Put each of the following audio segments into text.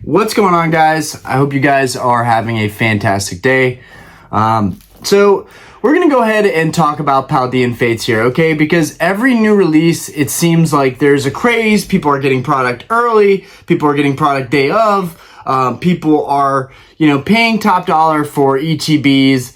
What's going on, guys? I hope you guys are having a fantastic day. So we're going to go ahead and talk about Paldean Fates here, okay? Because every new release, it seems like there's a craze. People are getting product early. People are getting product day of. People are, paying top dollar for ETBs.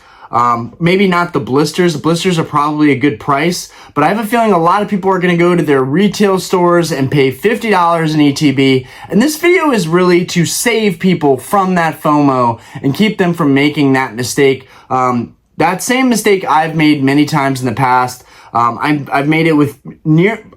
Maybe not the blisters. The blisters are probably a good price, but I have a feeling a lot of people are going to go to their retail stores and pay $50 in ETB. And this video is really to save people from that FOMO and keep them from making that mistake. That same mistake I've made many times in the past. I've made it with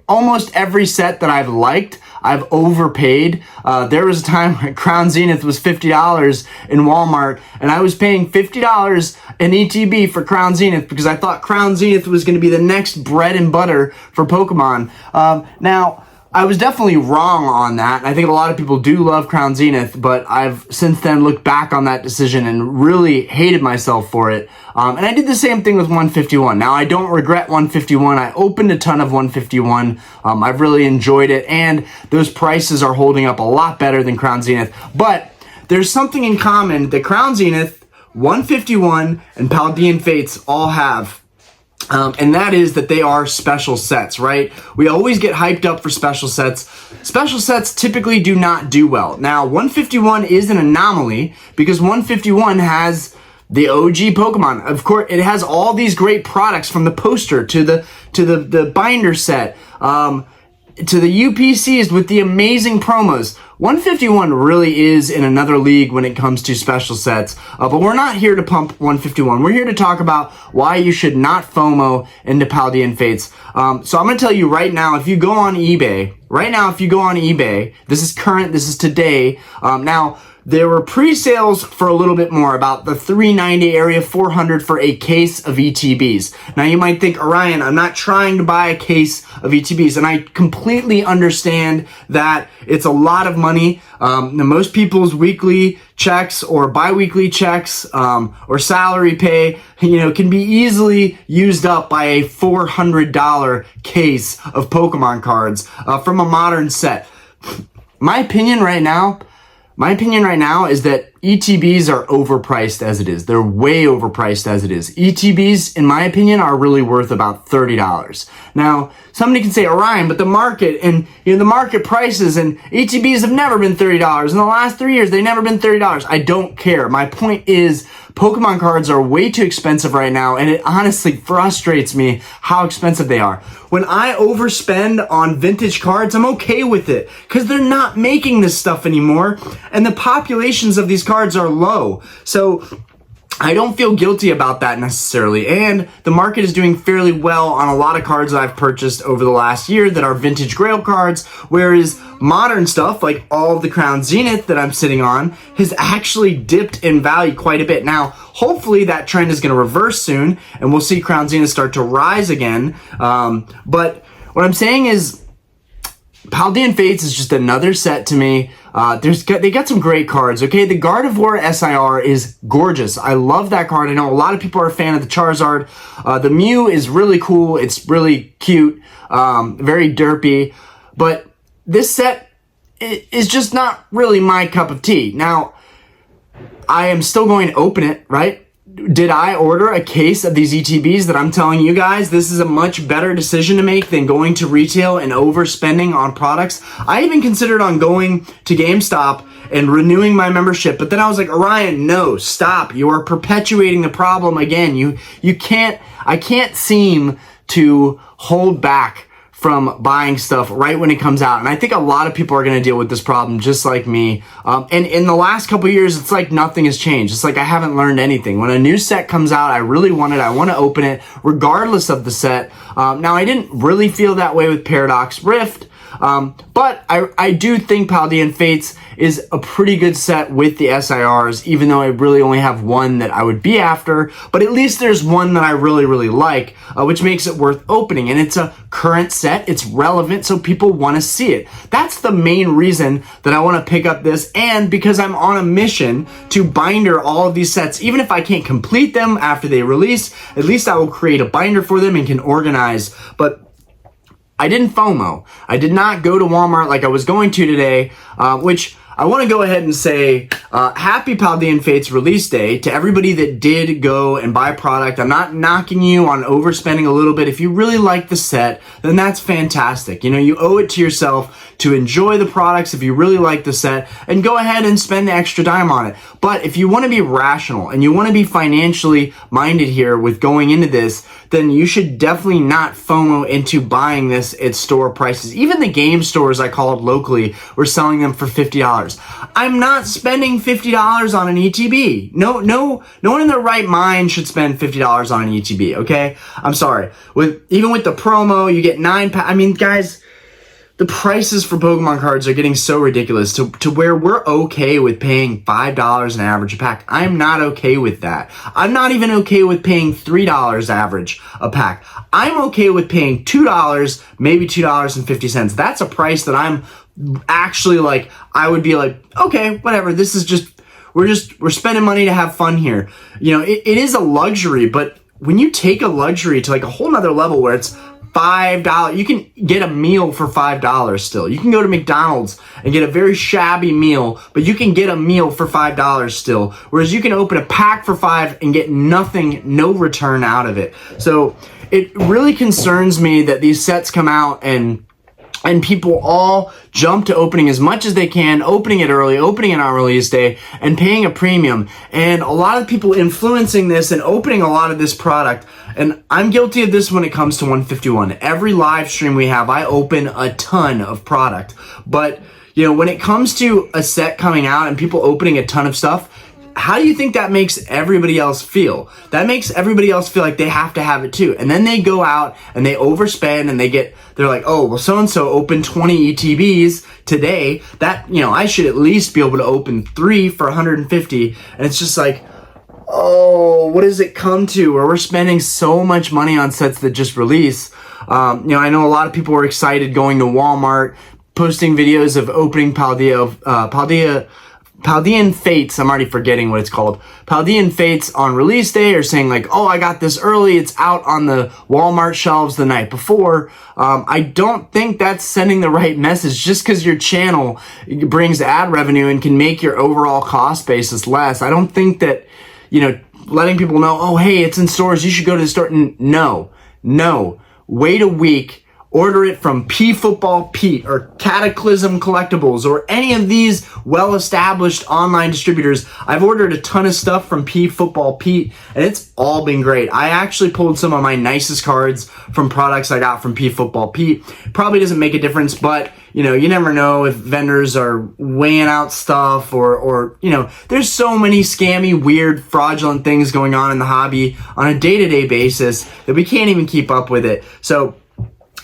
almost every set that I've liked. I've overpaid. There was a time when Crown Zenith was $50 in Walmart, and I was paying $50 in ETB for Crown Zenith because I thought Crown Zenith was going to be the next bread and butter for Pokemon. Now, I was definitely wrong on that. I think a lot of people do love Crown Zenith, but I've since then looked back on that decision and really hated myself for it. And I did the same thing with 151. Now, I don't regret 151. I opened a ton of 151. I've really enjoyed it, and those prices are holding up a lot better than Crown Zenith. But there's something in common that Crown Zenith, 151, and Paldean Fates all have. And that is that they are special sets, right? We always get hyped up for special sets. Special sets typically do not do well. Now, 151 is an anomaly because 151 has the OG Pokemon. Of course, it has all these great products from the poster to the binder set, to the UPCs with the amazing promos. 151 really is in another league when it comes to special sets, but we're not here to pump 151. We're here to talk about why you should not FOMO into Paldean Fates. So I'm going to tell you right now, if you go on eBay, this is current, this is today. Now, there were pre-sales for a little bit more, about the $390 area, $400 for a case of ETBs. Now you might think, Orion, I'm not trying to buy a case of ETBs, and I completely understand that it's a lot of money. Most people's weekly checks or bi-weekly checks or salary pay, can be easily used up by a $400 case of Pokemon cards from a modern set. My opinion right now is that ETBs are overpriced as it is. They're way overpriced as it is. ETBs, in my opinion, are really worth about $30. Now, somebody can say, Orion, but the market and the market prices and ETBs have never been $30. In the last 3 years, they've never been $30. I don't care. My point is, Pokemon cards are way too expensive right now, and it honestly frustrates me how expensive they are. When I overspend on vintage cards, I'm okay with it because they're not making this stuff anymore, and the populations of these cards are low. So I don't feel guilty about that necessarily, and the market is doing fairly well on a lot of cards that I've purchased over the last year that are vintage Grail cards, whereas modern stuff, like all of the Crown Zenith that I'm sitting on, has actually dipped in value quite a bit. Now, hopefully that trend is going to reverse soon, and we'll see Crown Zenith start to rise again. But what I'm saying is, Paldean Fates is just another set to me. They got some great cards, okay? The Gardevoir SIR is gorgeous. I love that card. I know a lot of people are a fan of the Charizard. The Mew is really cool. It's really cute, very derpy. But this set is just not really my cup of tea. Now, I am still going to open it, right? Did I order a case of these ETBs that I'm telling you guys this is a much better decision to make than going to retail and overspending on products? I even considered on going to GameStop and renewing my membership, but then I was like, Orion, no, stop. You are perpetuating the problem again. I can't seem to hold back from buying stuff right when it comes out. And I think a lot of people are going to deal with this problem just like me. And in the last couple of years, it's like nothing has changed. It's like I haven't learned anything. When a new set comes out, I really want it. I want to open it regardless of the set. Now, I didn't really feel that way with Paradox Rift. But I do think Paldean Fates is a pretty good set with the SIRs, even though I really only have one that I would be after. But at least there's one that I really, really like, which makes it worth opening. And it's a current set. It's relevant, so people want to see it. That's the main reason that I want to pick up this, and because I'm on a mission to binder all of these sets. Even if I can't complete them after they release, at least I will create a binder for them and can organize. But I didn't FOMO. I did not go to Walmart like I was going to today, which I want to go ahead and say happy Paldean Fates release day to everybody that did go and buy product. I'm not knocking you on overspending a little bit. If you really like the set, then that's fantastic. You know, you owe it to yourself to enjoy the products if you really like the set, and go ahead and spend the extra dime on it. But if you want to be rational and you want to be financially minded here with going into this, then you should definitely not FOMO into buying this at store prices. Even the game stores I called locally were selling them for $50. I'm not spending $50 on an ETB. No one in their right mind should spend $50 on an ETB, okay? I'm sorry. Even with the promo, you get 9 packs. I mean, guys, the prices for Pokemon cards are getting so ridiculous to where we're okay with paying $5 an average a pack. I'm not okay with that. I'm not even okay with paying $3 average a pack. I'm okay with paying $2, maybe $2.50. That's a price that I'm actually like, I would be like, okay, whatever. This is just, we're spending money to have fun here. You know, it is a luxury, but when you take a luxury to like a whole nother level where it's $5, you can get a meal for $5 still. You can go to McDonald's and get a very shabby meal, but you can get a meal for $5 still. Whereas you can open a pack for $5 and get nothing, no return out of it. So it really concerns me that these sets come out and people all jump to opening as much as they can, opening it early, opening it on release day, and paying a premium. And a lot of people influencing this and opening a lot of this product. And I'm guilty of this when it comes to 151. Every live stream we have, I open a ton of product. But, you know, when it comes to a set coming out and people opening a ton of stuff, how do you think that makes everybody else feel? That makes everybody else feel like they have to have it too. And then they go out and they overspend and they're like, oh, well, so-and-so opened 20 ETBs today. That, you know, I should at least be able to open 3 for 150. And it's just like, oh, what does it come to where we're spending so much money on sets that just release? You know, I know a lot of people were excited going to Walmart, posting videos of opening Paldean Fates, I'm already forgetting what it's called. Paldean Fates on release day, or saying like, oh, I got this early, it's out on the Walmart shelves the night before. I don't think that's sending the right message. Just because your channel brings ad revenue and can make your overall cost basis less, I don't think that, you know, letting people know, oh, hey, it's in stores, you should go to the store. No. Wait a week. Order it from P Football Pete or Cataclysm Collectibles or any of these well-established online distributors. I've ordered a ton of stuff from P Football Pete, and it's all been great. I actually pulled some of my nicest cards from products I got from P Football Pete. Probably doesn't make a difference, but you know, you never know if vendors are weighing out stuff or you know, there's so many scammy, weird, fraudulent things going on in the hobby on a day-to-day basis that we can't even keep up with it. So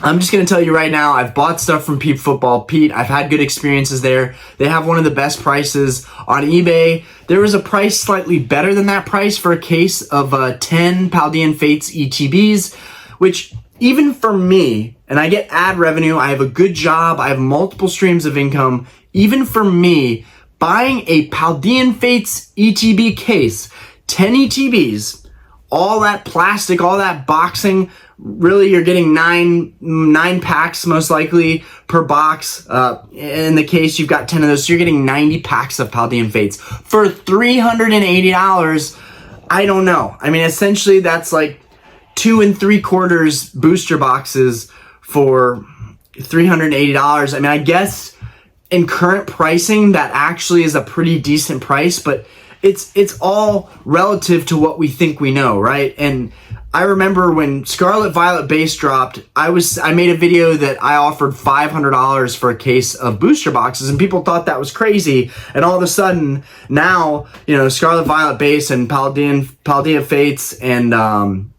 I'm just going to tell you right now, I've bought stuff from Peep Football Pete. I've had good experiences there. They have one of the best prices on eBay. There was a price slightly better than that price for a case of 10 Paldean Fates ETBs, which even for me, and I get ad revenue, I have a good job, I have multiple streams of income, even for me, buying a Paldean Fates ETB case, 10 ETBs, all that plastic, all that boxing, really you're getting nine packs most likely per box. In the case, you've got 10 of those, so you're getting 90 packs of Paldean Fates for $380. I don't know. I mean, essentially that's like 2 3/4 booster boxes for $380. I mean, I guess in current pricing, that actually is a pretty decent price, but it's all relative to what we think we know, right? And I remember when Scarlet Violet base dropped, I made a video that I offered $500 for a case of booster boxes, and people thought that was crazy. And all of a sudden, now, you know, Scarlet Violet base and Paldean Fates and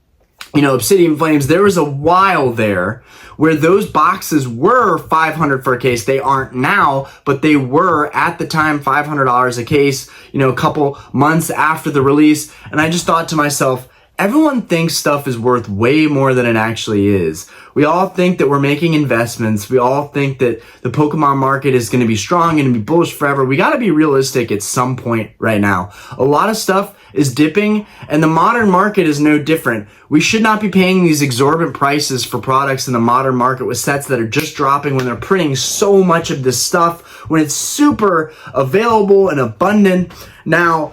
you know, Obsidian Flames, there was a while there where those boxes were $500 for a case. They aren't now, but they were at the time $500 a case, you know, a couple months after the release. And I just thought to myself, everyone thinks stuff is worth way more than it actually is. We all think that we're making investments. We all think that the Pokemon market is going to be strong and be bullish forever. We got to be realistic at some point right now. A lot of stuff is dipping, and the modern market is no different. We should not be paying these exorbitant prices for products in the modern market with sets that are just dropping when they're printing so much of this stuff, when it's super available and abundant. Now,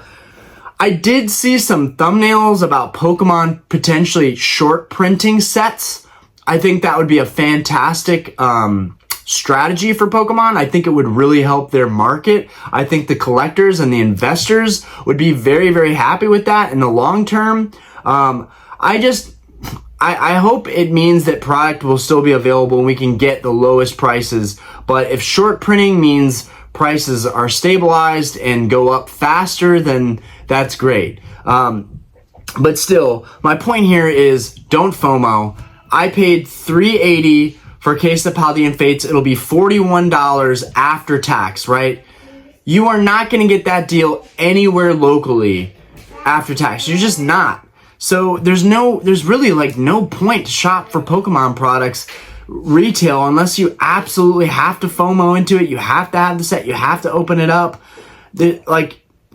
I did see some thumbnails about Pokemon potentially short printing sets. I think that would be a fantastic strategy for Pokemon. I think it would really help their market. I think the collectors and the investors would be very, very happy with that in the long term. I hope it means that product will still be available and we can get the lowest prices. But if short printing means prices are stabilized and go up faster, then that's great. But still, my point here is don't FOMO. I paid $380 for a case of Paldean Fates. It'll be $41 after tax, right? You are not going to get that deal anywhere locally after tax. You're just not. So there's really like no point to shop for Pokemon products retail unless you absolutely have to FOMO into it. You have to have the set. You have to open it up.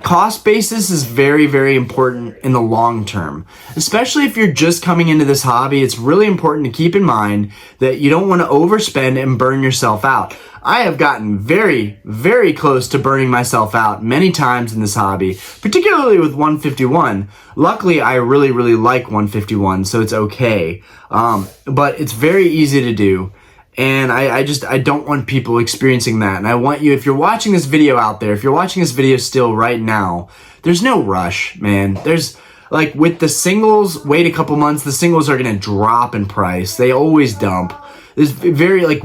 Cost basis is very, very important in the long term. Especially if you're just coming into this hobby, it's really important to keep in mind that you don't want to overspend and burn yourself out. I have gotten very, very close to burning myself out many times in this hobby, particularly with 151. Luckily, I really, really like 151, so it's okay. But it's very easy to do. And I don't want people experiencing that. And I want you, if you're watching this video out there, if you're watching this video still right now, there's no rush, man. There's, like, with the singles, wait a couple months, the singles are going to drop in price. They always dump. There's very, like,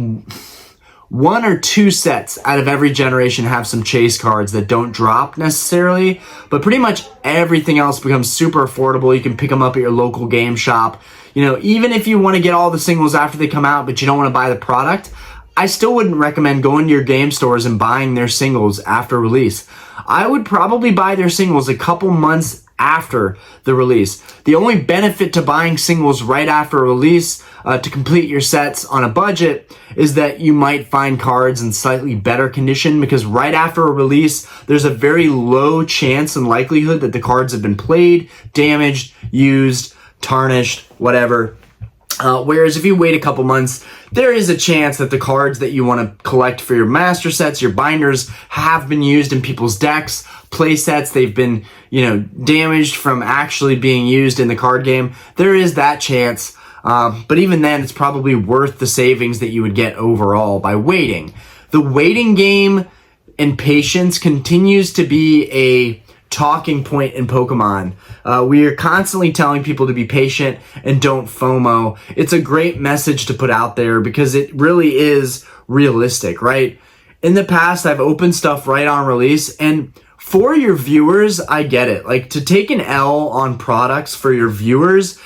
1 or 2 sets out of every generation have some chase cards that don't drop necessarily, but pretty much everything else becomes super affordable. You can pick them up at your local game shop. You know, even if you want to get all the singles after they come out, but you don't want to buy the product, I still wouldn't recommend going to your game stores and buying their singles after release. I would probably buy their singles a couple months after the release. The only benefit to buying singles right after release to complete your sets on a budget is that you might find cards in slightly better condition, because right after a release, there's a very low chance and likelihood that the cards have been played, damaged, used, tarnished, whatever. Whereas if you wait a couple months, there is a chance that the cards that you want to collect for your master sets, your binders, have been used in people's decks, play sets. They've been, damaged from actually being used in the card game. There is that chance. But even then, it's probably worth the savings that you would get overall by waiting. The waiting game and patience continues to be a talking point in Pokemon. We are constantly telling people to be patient and don't FOMO. It's a great message to put out there because it really is realistic, right? In the past, I've opened stuff right on release, and for your viewers, I get it. Like, to take an L on products for your viewers,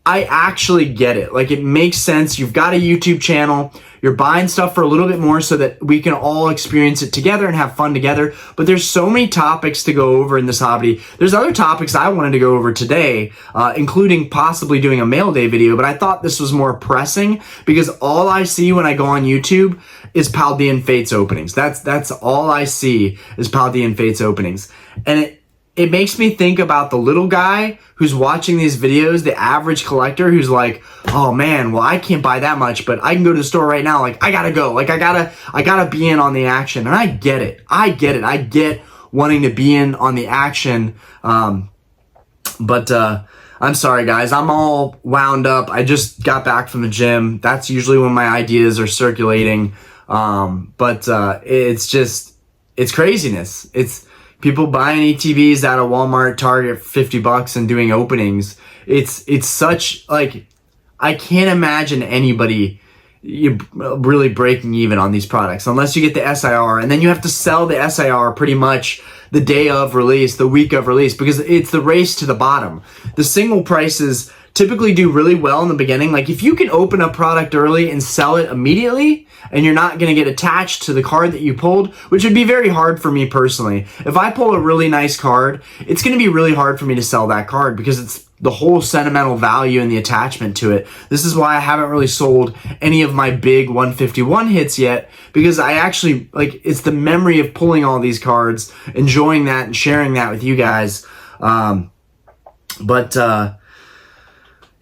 I actually get it. Like, it makes sense. You've got a YouTube channel. You're buying stuff for a little bit more so that we can all experience it together and have fun together. But there's so many topics to go over in this hobby. There's other topics I wanted to go over today, including possibly doing a mail day video. But I thought this was more pressing because all I see when I go on YouTube is Paldean Fates openings. That's all I see is Paldean Fates openings. And it makes me think about the little guy who's watching these videos, the average collector who's like, oh man, well, I can't buy that much, but I can go to the store right now. Like, I gotta go. Like, I gotta be in on the action. And I get it. I get wanting to be in on the action. But I'm sorry, guys. I'm all wound up. I just got back from the gym. That's usually when my ideas are circulating. But it's craziness. It's people buying ETBs out of Walmart, Target for $50 and doing openings. It's such, like, I can't imagine anybody really breaking even on these products unless you get the SIR, and then you have to sell the SIR pretty much the day of release, the week of release, because it's the race to the bottom. The single prices typically do really well in the beginning. Like, if you can open a product early and sell it immediately, and you're not going to get attached to the card that you pulled, which would be very hard for me personally. If I pull a really nice card, it's going to be really hard for me to sell that card because the whole sentimental value and the attachment to it. This is why I haven't really sold any of my big 151 hits yet, because I actually, like, it's the memory of pulling all these cards, enjoying that and sharing that with you guys.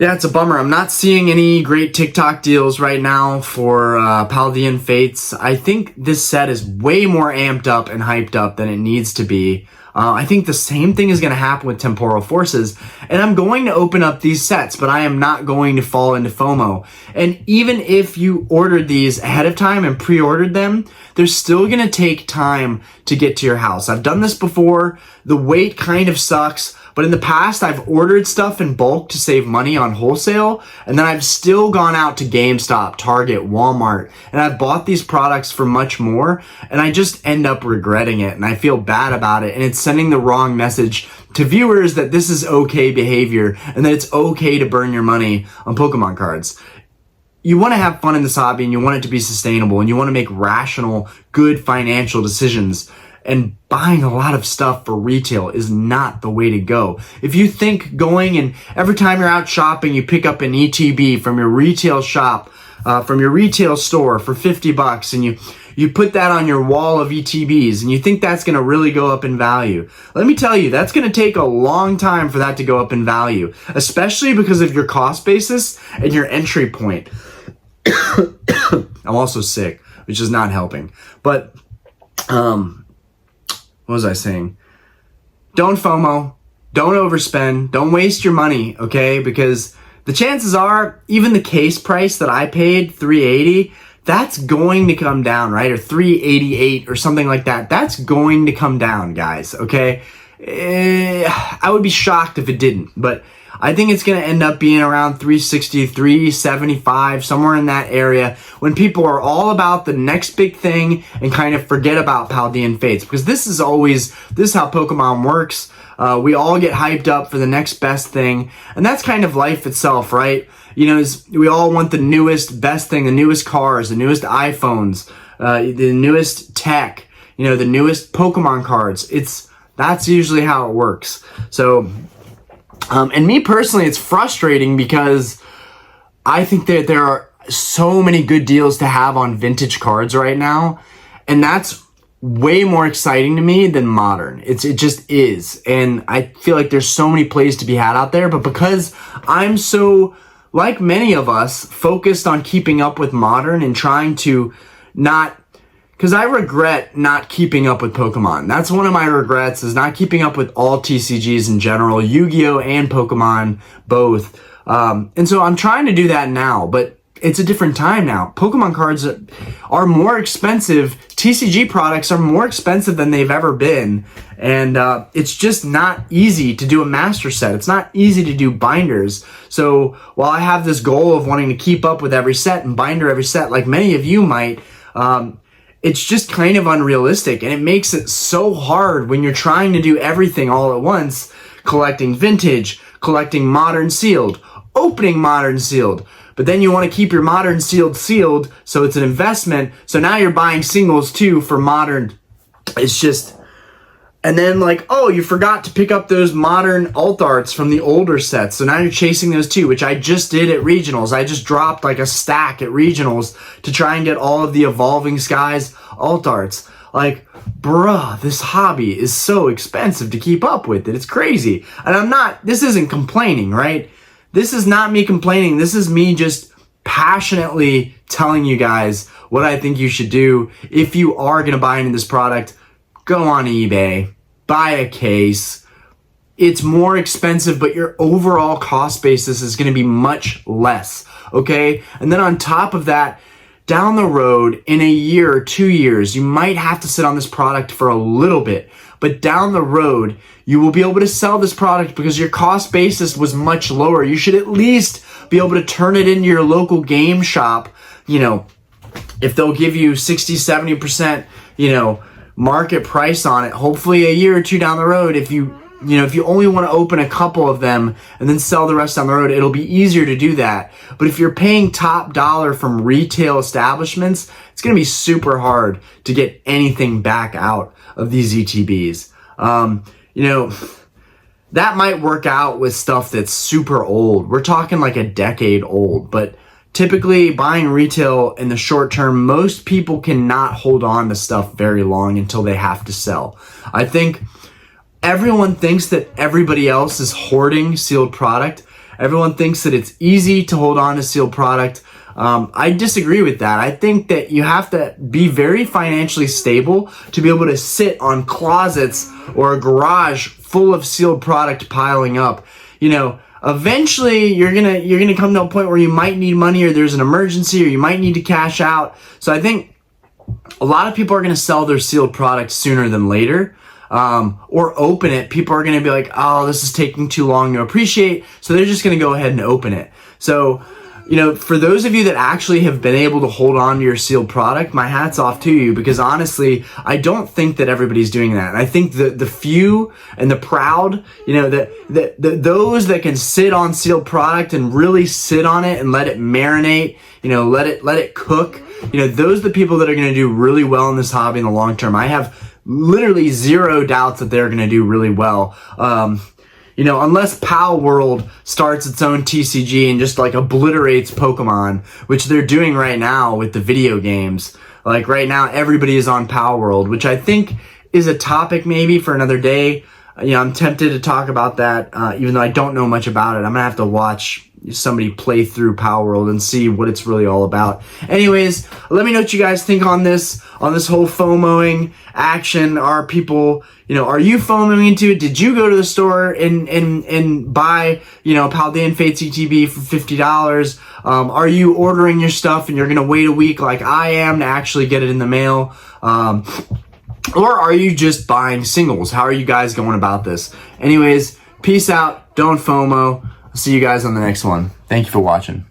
Yeah, it's a bummer. I'm not seeing any great TikTok deals right now for Paldean Fates. I think this set is way more amped up and hyped up than it needs to be. I think the same thing is going to happen with Temporal Forces, and I'm going to open up these sets, but I am not going to fall into FOMO. And even if you ordered these ahead of time and pre-ordered them, they're still going to take time to get to your house. I've done this before. The wait kind of sucks. But in the past, I've ordered stuff in bulk to save money on wholesale, and then I've still gone out to GameStop, Target, Walmart, and I've bought these products for much more, and I just end up regretting it, and I feel bad about it, and it's sending the wrong message to viewers that this is okay behavior, and that it's okay to burn your money on Pokemon cards. You want to have fun in this hobby, and you want it to be sustainable, and you want to make rational, good financial decisions. And buying a lot of stuff for retail is not the way to go. If you think going and every time you're out shopping, you pick up an ETB from your retail shop, from your retail store for $50, and you put that on your wall of ETBs, and you think that's going to really go up in value. Let me tell you, that's going to take a long time for that to go up in value, especially because of your cost basis and your entry point. I'm also sick, which is not helping. But, what was I saying? Don't FOMO. Don't overspend. Don't waste your money, okay? Because the chances are, even the case price that I paid, $380, that's going to come down, right? Or $388 or something like that. That's going to come down, guys, okay? I would be shocked if it didn't, but I think it's going to end up being around $360, $375, somewhere in that area, when people are all about the next big thing and kind of forget about Paldean Fates. Because this is how Pokemon works. We all get hyped up for the next best thing, and that's kind of life itself, right? You know, we all want the newest, best thing, the newest cars, the newest iPhones, the newest tech, you know, the newest Pokemon cards. That's usually how it works. So, and me personally, it's frustrating because I think that there are so many good deals to have on vintage cards right now, and that's way more exciting to me than modern. It just is, and I feel like there's so many plays to be had out there, but because I'm so, like many of us, focused on keeping up with modern and trying to not, because I regret not keeping up with Pokemon. That's one of my regrets, is not keeping up with all TCGs in general, Yu-Gi-Oh! And Pokemon, both. And so I'm trying to do that now, but it's a different time now. Pokemon cards are more expensive. TCG products are more expensive than they've ever been. And it's just not easy to do a master set. It's not easy to do binders. So while I have this goal of wanting to keep up with every set and binder every set, like many of you might, it's just kind of unrealistic, and it makes it so hard when you're trying to do everything all at once, collecting vintage, collecting modern sealed, opening modern sealed, but then you want to keep your modern sealed, so it's an investment, so now you're buying singles too for modern. It's just, and then like, oh, you forgot to pick up those modern alt arts from the older sets, so now you're chasing those too, which I just did at regionals. I just dropped like a stack at regionals to try and get all of the Evolving Skies alt arts. Like, bruh, this hobby is so expensive to keep up with it. It's crazy. And this isn't complaining, right? This is not me complaining. This is me just passionately telling you guys what I think you should do. If you are going to buy into this product, go on eBay, buy a case. It's more expensive, but your overall cost basis is going to be much less, okay? And then on top of that, down the road, in a year or 2 years, you might have to sit on this product for a little bit, but down the road, you will be able to sell this product because your cost basis was much lower. You should at least be able to turn it into your local game shop, you know, if they'll give you 60, 70%, you know, market price on it. Hopefully a year or two down the road, if you only want to open a couple of them and then sell the rest down the road, it'll be easier to do that. But if you're paying top dollar from retail establishments, it's going to be super hard to get anything back out of these ETBs. You know, that might work out with stuff that's super old. We're talking like a decade old, but typically buying retail in the short term, most people cannot hold on to stuff very long until they have to sell. I think everyone thinks that everybody else is hoarding sealed product. Everyone thinks that it's easy to hold on to sealed product. I disagree with that. I think that you have to be very financially stable to be able to sit on closets or a garage full of sealed product piling up. You know, eventually you're gonna come to a point where you might need money, or there's an emergency, or you might need to cash out. So I think a lot of people are gonna sell their sealed product sooner than later. Or open it. People are going to be like, oh, this is taking too long to appreciate. So they're just going to go ahead and open it. So, you know, for those of you that actually have been able to hold on to your sealed product, my hat's off to you, because honestly, I don't think that everybody's doing that. I think the few and the proud, you know, those that can sit on sealed product and really sit on it and let it marinate, you know, let it cook, you know, those are the people that are going to do really well in this hobby in the long term. I have literally zero doubts that they're going to do really well. You know, unless Pal World starts its own TCG and just like obliterates Pokemon, which they're doing right now with the video games. Like right now, everybody is on Pal World, which I think is a topic maybe for another day. You know, I'm tempted to talk about that, even though I don't know much about it. I'm gonna have to watch somebody play through Power World and see what it's really all about. Anyways, let me know what you guys think on this whole FOMOing action. Are people, you know, are you FOMOing into it? Did you go to the store and buy, you know, Paldean Fates ETB for $50? Are you ordering your stuff and you're gonna wait a week like I am to actually get it in the mail? Or are you just buying singles? How are you guys going about this? Anyways, peace out. Don't FOMO. I'll see you guys on the next one. Thank you for watching.